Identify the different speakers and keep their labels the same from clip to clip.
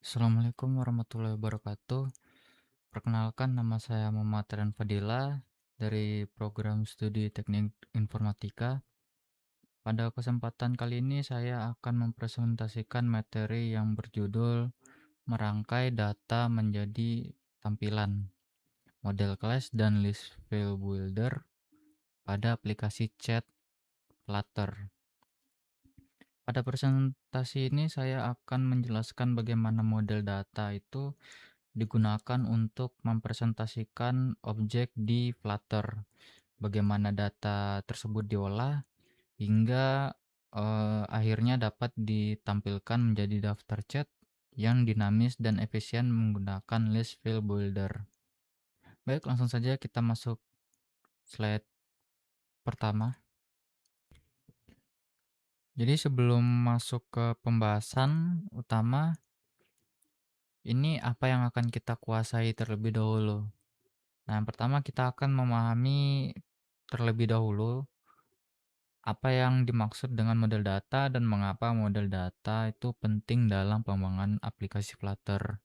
Speaker 1: Assalamualaikum warahmatullahi wabarakatuh. Perkenalkan, nama saya Muhammad Rian Fadila dari program studi Teknik Informatika. Pada kesempatan kali ini saya akan mempresentasikan materi yang berjudul merangkai data menjadi tampilan, model class dan list file builder pada aplikasi chat Flutter. Pada presentasi ini saya akan menjelaskan bagaimana model data itu digunakan untuk mempresentasikan objek di Flutter, bagaimana data tersebut diolah hingga akhirnya dapat ditampilkan menjadi daftar chat yang dinamis dan efisien menggunakan list file builder. Baik, langsung saja kita masuk slide pertama. Jadi sebelum masuk ke pembahasan utama, ini apa yang akan kita kuasai terlebih dahulu. Nah, yang pertama kita akan memahami terlebih dahulu apa yang dimaksud dengan model data dan mengapa model data itu penting dalam pengembangan aplikasi Flutter.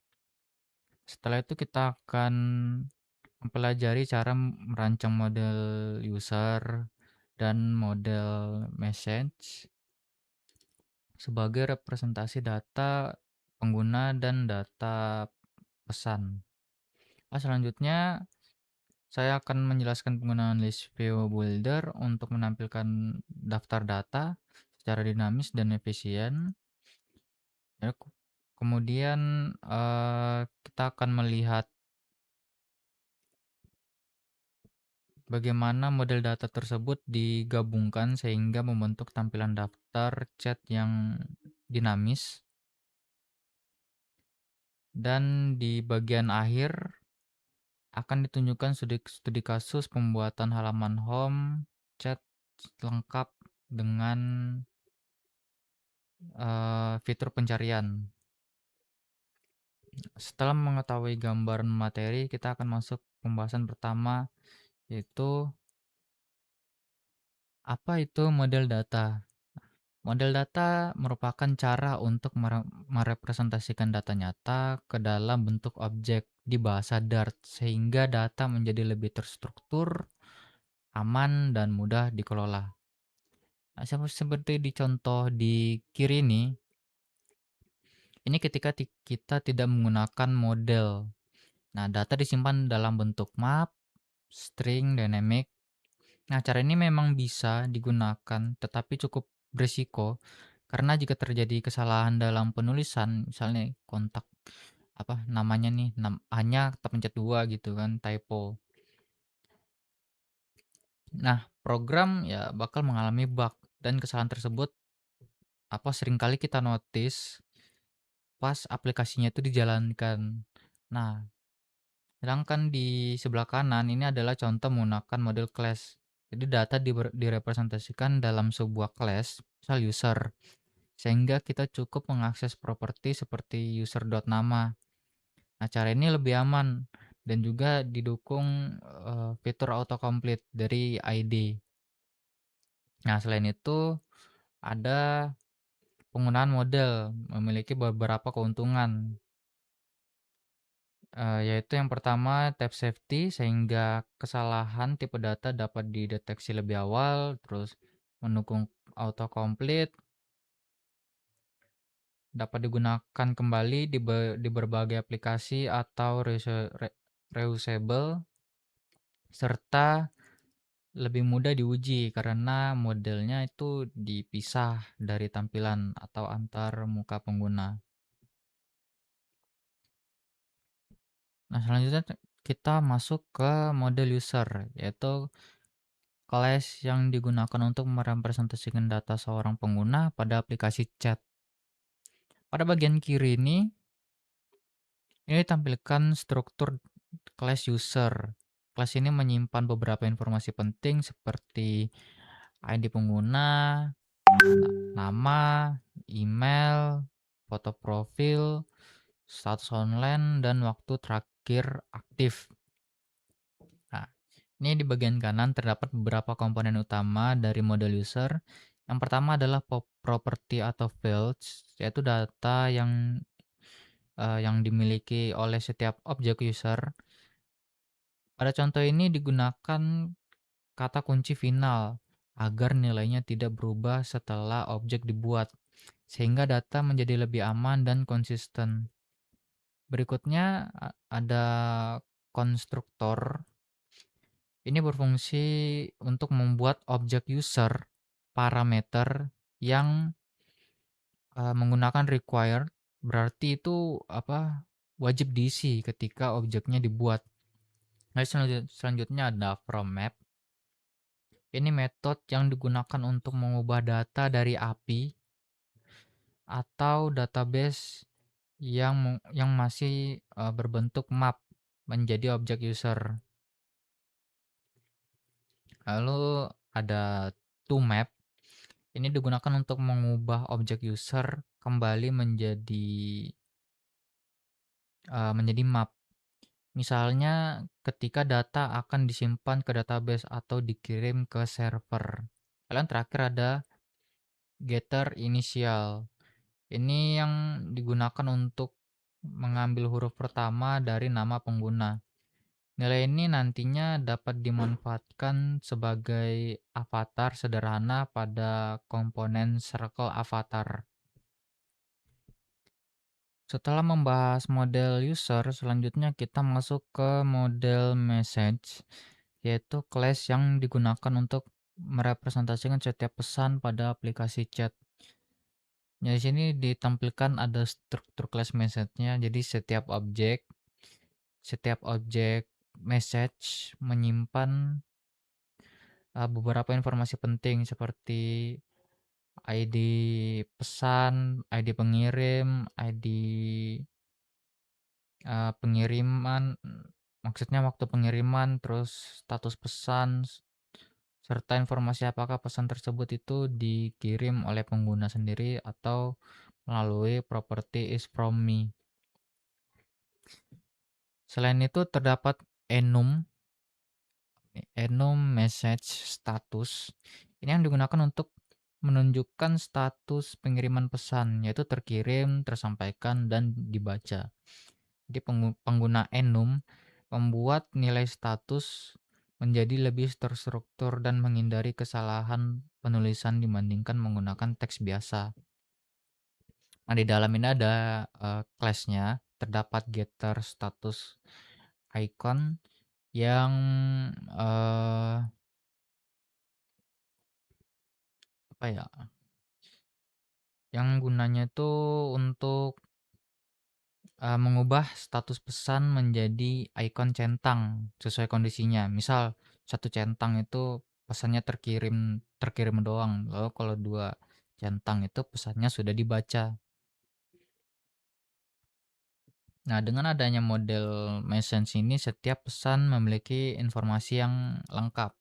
Speaker 1: Setelah itu kita akan mempelajari cara merancang model user dan model message sebagai representasi data pengguna dan data pesan. Selanjutnya saya akan menjelaskan penggunaan list view builder untuk menampilkan daftar data secara dinamis dan efisien. Ya, kemudian kita akan melihat bagaimana model data tersebut digabungkan sehingga membentuk tampilan daftar chat yang dinamis. Dan di bagian akhir akan ditunjukkan studi kasus pembuatan halaman home chat lengkap dengan fitur pencarian. Setelah mengetahui gambaran materi, kita akan masuk pembahasan pertama, yaitu apa itu model data. Model data merupakan cara untuk merepresentasikan data nyata ke dalam bentuk objek di bahasa Dart sehingga data menjadi lebih terstruktur, aman, dan mudah dikelola. Nah, seperti di contoh di kiri ini ketika kita tidak menggunakan model. Nah, data disimpan dalam bentuk map, string, dynamic. Nah, cara ini memang bisa digunakan, tetapi cukup berisiko karena jika terjadi kesalahan dalam penulisan, misalnya kontak apa namanya nih, hanya terpencet 2 gitu kan, typo. Nah, program ya bakal mengalami bug dan kesalahan tersebut seringkali kita notice pas aplikasinya itu dijalankan. Nah, sedangkan di sebelah kanan ini adalah contoh menggunakan model class. Jadi data direpresentasikan dalam sebuah class, misal user, sehingga kita cukup mengakses properti seperti user.nama. Nah, cara ini lebih aman dan juga didukung fitur autocomplete dari ID. Nah, selain itu ada penggunaan model memiliki beberapa keuntungan. Yaitu yang pertama tab safety sehingga kesalahan tipe data dapat dideteksi lebih awal, terus mendukung autocomplete, dapat digunakan kembali di berbagai aplikasi atau reusable, serta lebih mudah diuji karena modelnya itu dipisah dari tampilan atau antar muka pengguna. Nah, selanjutnya kita masuk ke model user, yaitu kelas yang digunakan untuk merepresentasikan data seorang pengguna pada aplikasi chat. Pada bagian kiri ini tampilkan struktur kelas user. Kelas ini menyimpan beberapa informasi penting seperti ID pengguna, nama, email, foto profil, status online, dan waktu terakhir aktif. Nah, ini di bagian kanan terdapat beberapa komponen utama dari model user. Yang pertama adalah property atau fields, yaitu data yang yang dimiliki oleh setiap objek user. Pada contoh ini digunakan kata kunci final agar nilainya tidak berubah setelah objek dibuat, sehingga data menjadi lebih aman dan konsisten. Berikutnya ada konstruktor. Ini berfungsi untuk membuat objek user parameter yang menggunakan required, berarti itu wajib diisi ketika objeknya dibuat. Nah, selanjutnya ada from map. Ini metode yang digunakan untuk mengubah data dari API atau database yang masih berbentuk map menjadi objek user. Lalu ada toMap. Ini digunakan untuk mengubah objek user kembali menjadi map. Misalnya ketika data akan disimpan ke database atau dikirim ke server. Kalian terakhir ada getter initial. Ini yang digunakan untuk mengambil huruf pertama dari nama pengguna. Nilai ini nantinya dapat dimanfaatkan sebagai avatar sederhana pada komponen circle avatar. Setelah membahas model user, selanjutnya kita masuk ke model message, yaitu class yang digunakan untuk merepresentasikan setiap pesan pada aplikasi chat. Nah, di sini ditampilkan ada struktur class message-nya. Jadi setiap objek message menyimpan beberapa informasi penting seperti ID pesan, ID pengirim, ID pengiriman, maksudnya waktu pengiriman, terus status pesan, serta informasi apakah pesan tersebut itu dikirim oleh pengguna sendiri atau melalui properti is from me. Selain itu terdapat enum message status. Ini yang digunakan untuk menunjukkan status pengiriman pesan, yaitu terkirim, tersampaikan, dan dibaca. Jadi pengguna enum membuat nilai status menjadi lebih terstruktur dan menghindari kesalahan penulisan dibandingkan menggunakan teks biasa. Nah, di dalam ini ada class-nya, terdapat getter status icon yang eh, apa ya? Yang gunanya itu untuk mengubah status pesan menjadi ikon centang sesuai kondisinya. Misal satu centang itu pesannya terkirim terkirim doang, lalu kalau 2 centang itu pesannya sudah dibaca. Nah, dengan adanya model message ini setiap pesan memiliki informasi yang lengkap.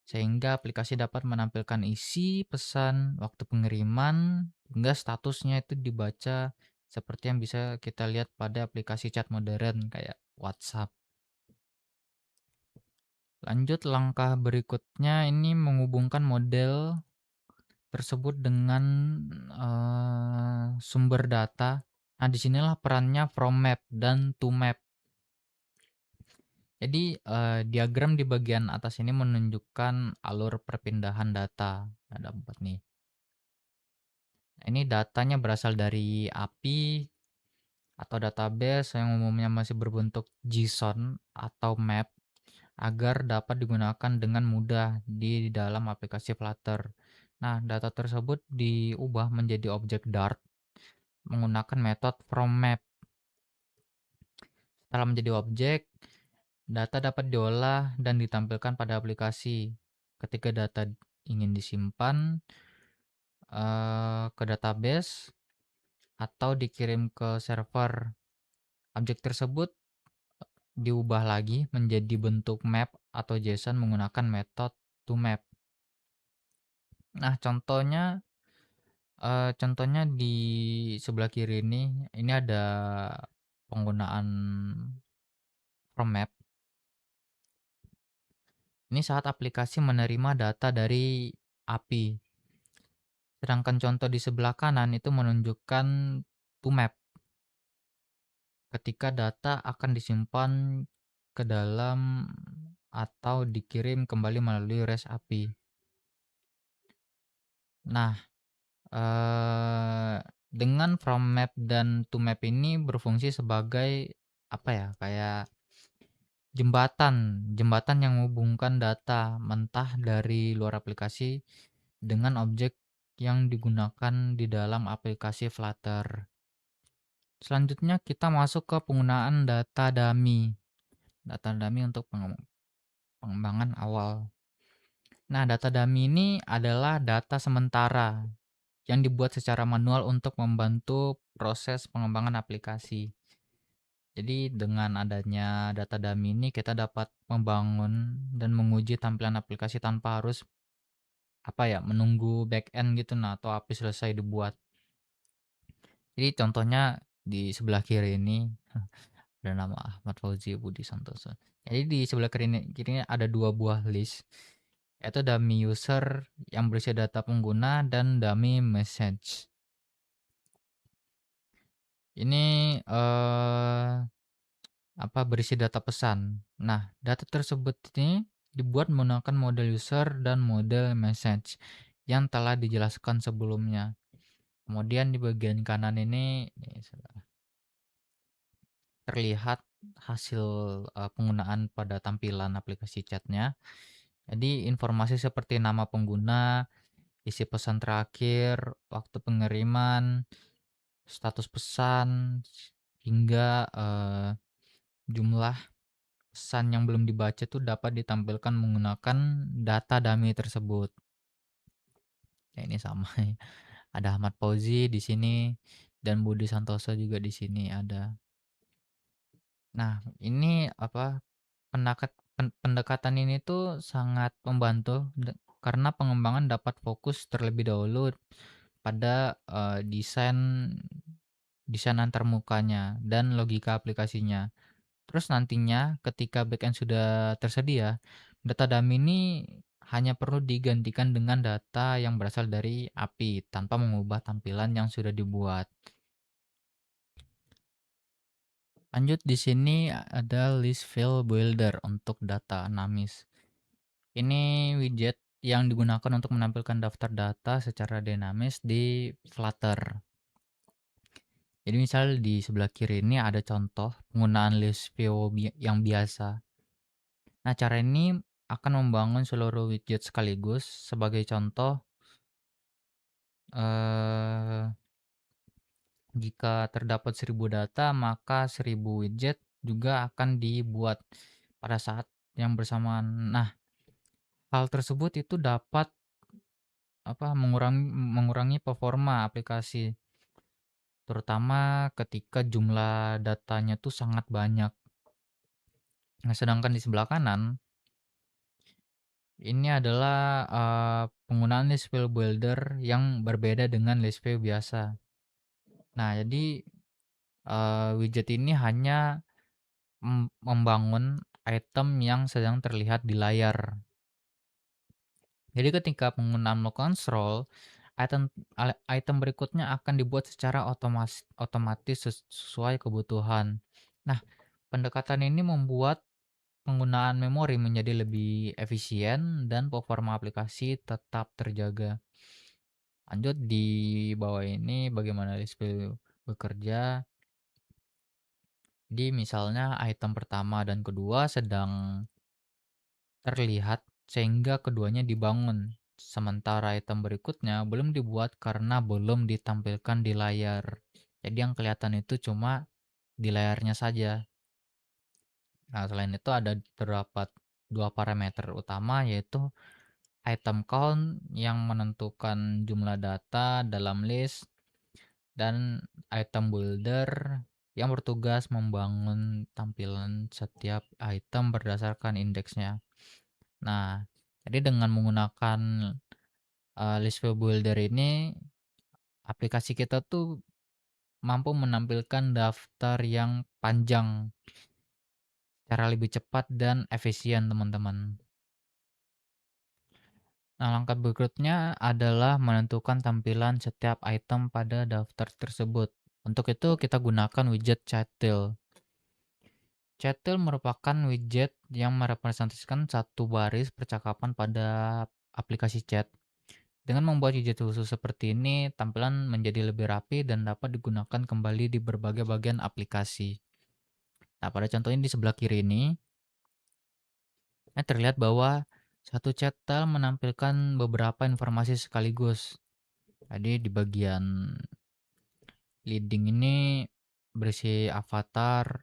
Speaker 1: Sehingga aplikasi dapat menampilkan isi pesan, waktu pengiriman, hingga statusnya itu dibaca seperti yang bisa kita lihat pada aplikasi chat modern kayak WhatsApp. Lanjut langkah berikutnya ini menghubungkan model tersebut dengan sumber data. Nah, disinilah perannya from map dan to map. Jadi diagram di bagian atas ini menunjukkan alur perpindahan data. Ada 4 nih. Ini datanya berasal dari API atau database yang umumnya masih berbentuk JSON atau map agar dapat digunakan dengan mudah di dalam aplikasi Flutter. Nah, data tersebut diubah menjadi objek Dart menggunakan metode fromMap. Setelah menjadi objek, data dapat diolah dan ditampilkan pada aplikasi. Ketika data ingin disimpan ke database atau dikirim ke server, objek tersebut diubah lagi menjadi bentuk map atau JSON menggunakan metode toMap. Nah, contohnya di sebelah kiri ini ada penggunaan from map. Ini saat aplikasi menerima data dari API. Sedangkan contoh di sebelah kanan itu menunjukkan toMap. ketika data akan disimpan ke dalam atau dikirim kembali melalui REST API. Nah, dengan from map dan to map ini berfungsi sebagai apa ya, kayak jembatan jembatan yang menghubungkan data mentah dari luar aplikasi dengan objek yang digunakan di dalam aplikasi Flutter. Selanjutnya kita masuk ke penggunaan data dummy. Data dummy untuk pengembangan awal. Nah, data dummy ini adalah data sementara yang dibuat secara manual untuk membantu proses pengembangan aplikasi. Jadi dengan adanya data dummy ini kita dapat membangun dan menguji tampilan aplikasi tanpa harus apa ya, menunggu backend gitu nah atau API selesai dibuat. Jadi contohnya di sebelah kiri ini ada nama Ahmad Fauzi Budi Santoso. Jadi di sebelah kiri ini ada dua buah list, yaitu dummy user yang berisi data pengguna dan dummy message. Ini berisi data pesan. Nah, data tersebut ini dibuat menggunakan model user dan model message yang telah dijelaskan sebelumnya. Kemudian di bagian kanan ini terlihat hasil penggunaan pada tampilan aplikasi chatnya. Jadi informasi seperti nama pengguna, isi pesan terakhir, waktu pengiriman, status pesan, hingga jumlah pesan yang belum dibaca itu dapat ditampilkan menggunakan data dummy tersebut. Ya ini sama. Ada Ahmad Fauzi di sini dan Budi Santoso juga di sini ada. Nah, ini pendekatan ini tuh sangat membantu karena pengembangan dapat fokus terlebih dahulu pada desain desain antarmukanya dan logika aplikasinya. Terus nantinya ketika backend sudah tersedia, data dummy ini hanya perlu digantikan dengan data yang berasal dari API tanpa mengubah tampilan yang sudah dibuat. Lanjut di sini ada list file builder untuk data Namis. Ini widget yang digunakan untuk menampilkan daftar data secara dinamis di Flutter. Jadi misal di sebelah kiri ini ada contoh penggunaan list view yang biasa. Nah, cara ini akan membangun seluruh widget sekaligus. Sebagai contoh, eh, jika terdapat 1000 data, maka 1000 widget juga akan dibuat pada saat yang bersamaan. Nah, hal tersebut itu dapat mengurangi performa aplikasi, terutama ketika jumlah datanya tuh sangat banyak. Nah, sedangkan di sebelah kanan ini adalah penggunaan list file builder yang berbeda dengan list view biasa. Nah, jadi widget ini hanya membangun item yang sedang terlihat di layar. Jadi ketika pengguna melakukan scroll, item berikutnya akan dibuat secara otomatis sesuai kebutuhan. Nah, pendekatan ini membuat penggunaan memori menjadi lebih efisien dan performa aplikasi tetap terjaga. Lanjut di bawah ini bagaimana display bekerja. Di misalnya item pertama dan kedua sedang terlihat sehingga keduanya dibangun. Sementara item berikutnya belum dibuat karena belum ditampilkan di layar. Jadi yang kelihatan itu cuma di layarnya saja. Nah, selain itu ada terdapat dua parameter utama yaitu item count yang menentukan jumlah data dalam list dan item builder yang bertugas membangun tampilan setiap item berdasarkan indeksnya. Nah, jadi dengan menggunakan list view builder ini, aplikasi kita tuh mampu menampilkan daftar yang panjang secara lebih cepat dan efisien, teman-teman. Nah, langkah berikutnya adalah menentukan tampilan setiap item pada daftar tersebut. Untuk itu kita gunakan widget Chatil. Chatil merupakan widget yang merepresentasikan satu baris percakapan pada aplikasi chat. Dengan membuat widget khusus seperti ini, tampilan menjadi lebih rapi dan dapat digunakan kembali di berbagai bagian aplikasi. Nah, pada contoh ini di sebelah kiri ini, terlihat bahwa satu chatel menampilkan beberapa informasi sekaligus. Tadi di bagian leading ini berisi avatar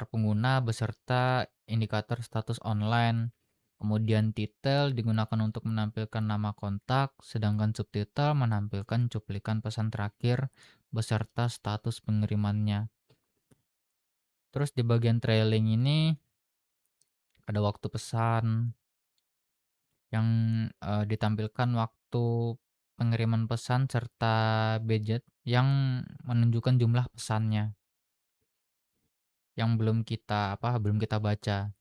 Speaker 1: pengguna beserta indikator status online. Kemudian titel digunakan untuk menampilkan nama kontak, sedangkan subtitle menampilkan cuplikan pesan terakhir beserta status pengirimannya. Terus di bagian trailing ini ada waktu pesan yang ditampilkan waktu pengiriman pesan serta budget yang menunjukkan jumlah pesannya yang belum kita baca.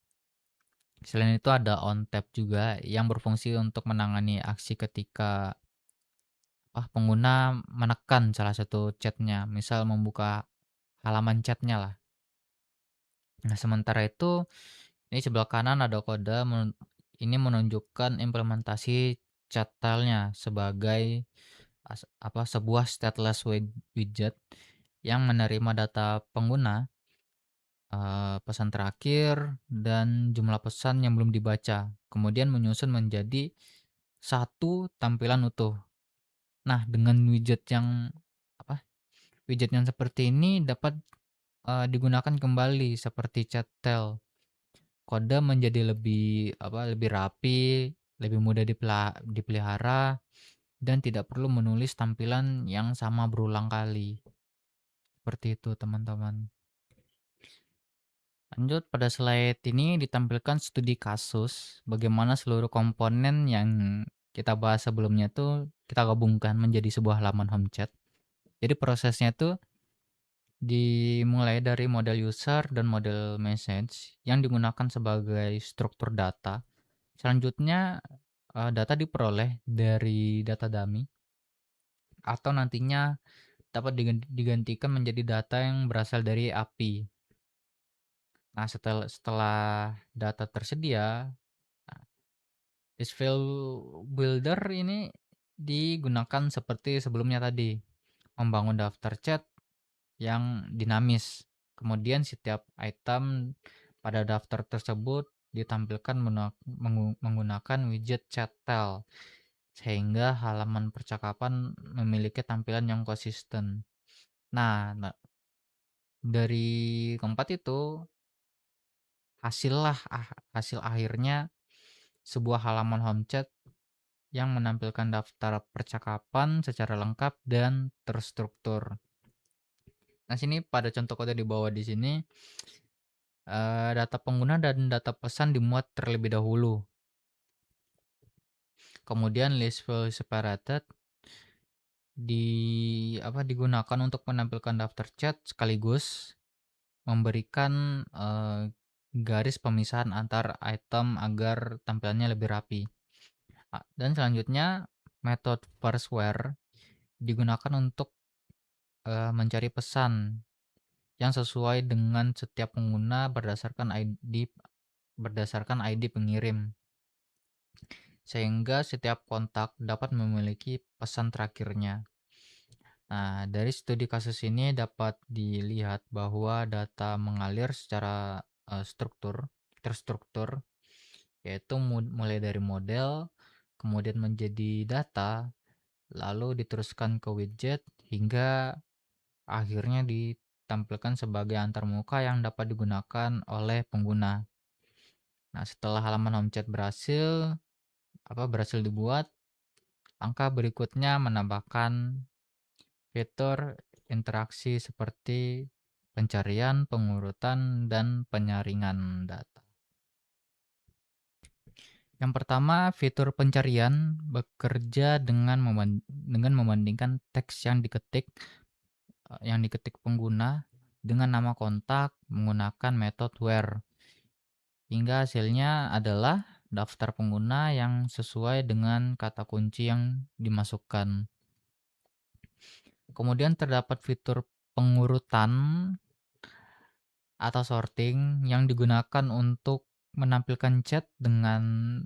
Speaker 1: Selain itu ada on tap juga yang berfungsi untuk menangani aksi ketika pengguna menekan salah satu chatnya, misal membuka halaman chatnya lah. Nah, sementara itu ini sebelah kanan ada kode ini menunjukkan implementasi chat tile-nya sebagai sebuah stateless widget yang menerima data pengguna, pesan terakhir, dan jumlah pesan yang belum dibaca, kemudian menyusun menjadi satu tampilan utuh. Nah, dengan widget yang seperti ini dapat, digunakan kembali seperti chat tile. Kode menjadi lebih rapi, lebih mudah dipelihara, dan tidak perlu menulis tampilan yang sama berulang kali. Seperti itu, teman-teman. Lanjut, pada slide ini ditampilkan studi kasus bagaimana seluruh komponen yang kita bahas sebelumnya tuh kita gabungkan menjadi sebuah halaman home chat. Jadi prosesnya tuh dimulai dari model user dan model message yang digunakan sebagai struktur data. Selanjutnya, data diperoleh dari data dummy atau nantinya dapat digantikan menjadi data yang berasal dari API. Nah, setelah data tersedia, nah, this file builder ini digunakan seperti sebelumnya tadi, membangun daftar chat yang dinamis. Kemudian setiap item pada daftar tersebut ditampilkan menggunakan widget chat tile, sehingga halaman percakapan memiliki tampilan yang konsisten. Nah, dari keempat itu hasil akhirnya sebuah halaman home chat yang menampilkan daftar percakapan secara lengkap dan terstruktur. Nah, sini pada contoh kode di bawah di sini, data pengguna dan data pesan dimuat terlebih dahulu. Kemudian list file separated digunakan untuk menampilkan daftar chat sekaligus memberikan garis pemisahan antar item agar tampilannya lebih rapi. Dan selanjutnya metode parseware digunakan untuk mencari pesan yang sesuai dengan setiap pengguna berdasarkan ID pengirim, sehingga setiap kontak dapat memiliki pesan terakhirnya. Nah, dari studi kasus ini dapat dilihat bahwa data mengalir secara terstruktur, yaitu mulai dari model, kemudian menjadi data, lalu diteruskan ke widget, hingga akhirnya ditampilkan sebagai antarmuka yang dapat digunakan oleh pengguna. Nah, setelah halaman home chat berhasil dibuat, langkah berikutnya menambahkan fitur interaksi seperti pencarian, pengurutan, dan penyaringan data. Yang pertama, fitur pencarian bekerja dengan membandingkan teks yang diketik pengguna dengan nama kontak menggunakan metode where, hingga hasilnya adalah daftar pengguna yang sesuai dengan kata kunci yang dimasukkan. Kemudian terdapat fitur pengurutan atau sorting yang digunakan untuk menampilkan chat dengan,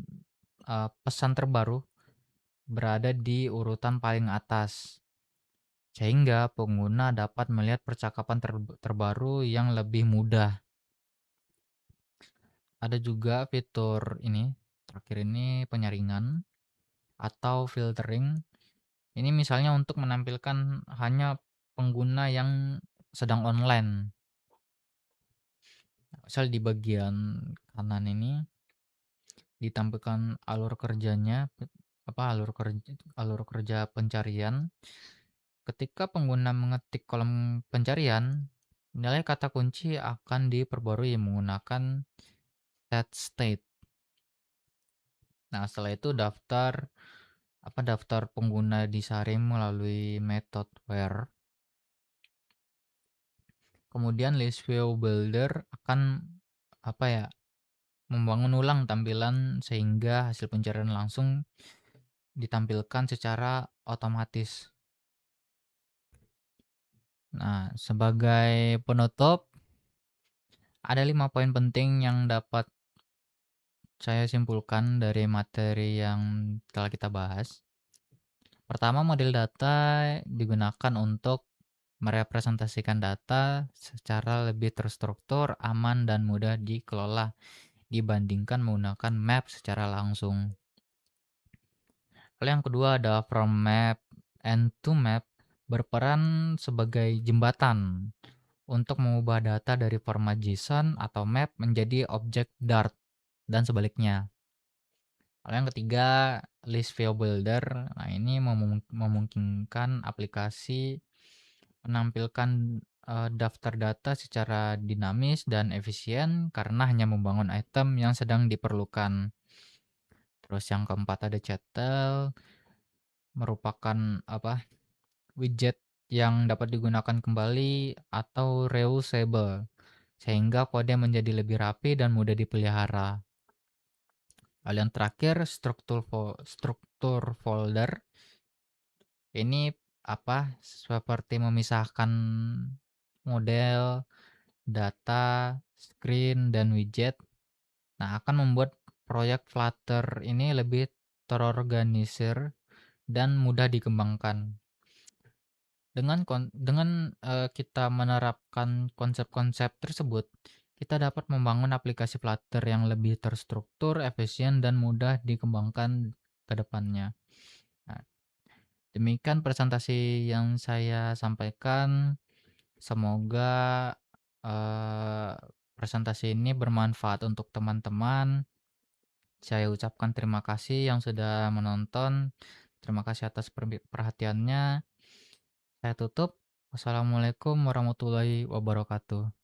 Speaker 1: pesan terbaru berada di urutan paling atas, sehingga pengguna dapat melihat percakapan terbaru yang lebih mudah. Ada juga fitur ini, terakhir ini penyaringan atau filtering. Ini misalnya untuk menampilkan hanya pengguna yang sedang online. Misal di bagian kanan ini ditampilkan alur kerjanya, alur kerja pencarian. Ketika pengguna mengetik kolom pencarian, nilai kata kunci akan diperbarui menggunakan set state. Nah, setelah itu daftar pengguna disaring melalui metode where. Kemudian list view builder akan apa ya, membangun ulang tampilan sehingga hasil pencarian langsung ditampilkan secara otomatis. Nah, sebagai penutup, ada 5 poin penting yang dapat saya simpulkan dari materi yang telah kita bahas. Pertama, model data digunakan untuk merepresentasikan data secara lebih terstruktur, aman, dan mudah dikelola dibandingkan menggunakan map secara langsung. Lalu yang kedua ada from map and to map berperan sebagai jembatan untuk mengubah data dari format JSON atau map menjadi objek Dart dan sebaliknya. Lalu yang ketiga, list view builder. Nah, ini memungkinkan aplikasi menampilkan daftar data secara dinamis dan efisien karena hanya membangun item yang sedang diperlukan. Terus yang keempat ada chattel, merupakan widget yang dapat digunakan kembali atau reusable, sehingga kode menjadi lebih rapi dan mudah dipelihara. Lalu yang terakhir, struktur folder. Ini seperti memisahkan model, data, screen, dan widget. Nah, akan membuat proyek Flutter ini lebih terorganisir dan mudah dikembangkan. Dengan kita menerapkan konsep-konsep tersebut, kita dapat membangun aplikasi Flutter yang lebih terstruktur, efisien, dan mudah dikembangkan ke depannya. Nah, demikian presentasi yang saya sampaikan. Semoga presentasi ini bermanfaat untuk teman-teman. Saya ucapkan terima kasih yang sudah menonton. Terima kasih atas perhatiannya. Saya tutup. Wassalamualaikum warahmatullahi wabarakatuh.